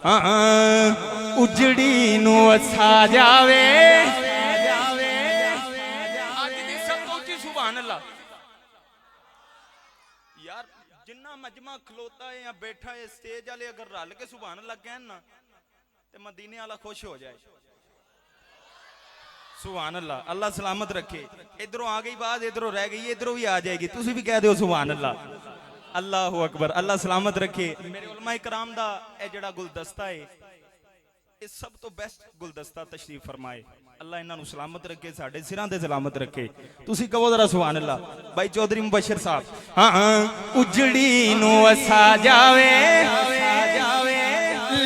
उजड़ी नू वसा जावे यार जिन्ना मजमा खलोता है या बैठा है स्टेज वाले अगर रल के सुभान अल्लाह कहन ना ते मदीने वाला खुश हो जाए। सुभान अल्लाह, अल्लाह सलामत रखे। इधरों आ गई बात, इधरों रह गई, इधरों भी आ जाएगी, तुसी भी कह दो सुभान अल्लाह। अल्लाह अकबर, अल्लाह सलामत रखे। मेरे उलमा इकराम दा ए जड़ा गुलदस्ता है इस सब तो बेस्ट गुलदस्ता तशरीफ फरमाए। अल्लाह इन्हां सलामत रखे, साडे सिरां ते सलामत रखे। तुसी कहो जरा सुभान अल्लाह। भाई चौधरी मुबशर साहब, उजड़ी नू वसा जावे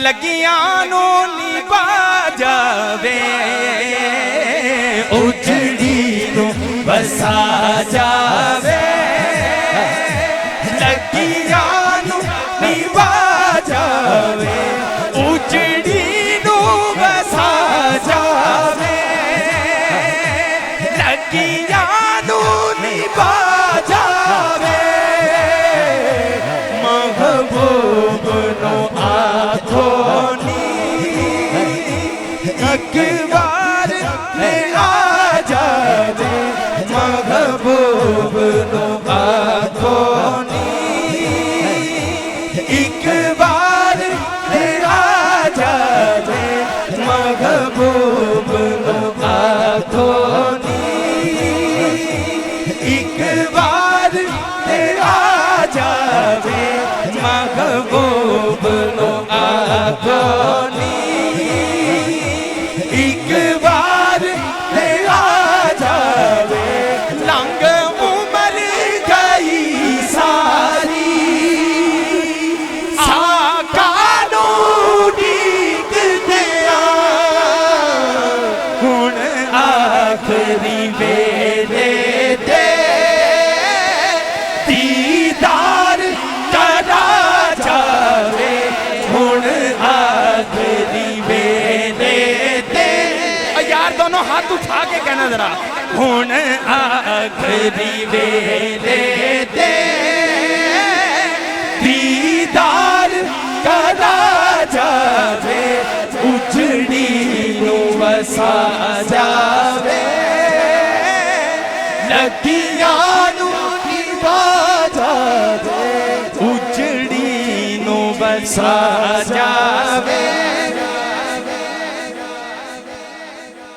लगियां नू निभा जावे, उजड़ी नू वसा जावे लगियां नू निभा जावे, उजड़ी नू वसा जावे लगियां नू निभा जावे, महबूब नो आखो एक बार ले आ जावे, महबूब नो आखो एक बार ले आ जावे, महबूब नो आखो एक बार ले आ जावे, महबूब नो आखो एक बार ले आ जावे। लंग उमर गई सारी आका नू डीकदियां, हुण आखरी वेले ते दीदार करा जावे, हुण आखरी वेले ते। यार दोनों हाथ उठा के कहना जरा, हुण आखरी वेले ते दीदार करा जावे, उजड़ी नू वसा जावे लगियां नू निभा जावे, उजड़ी नू वसा जावे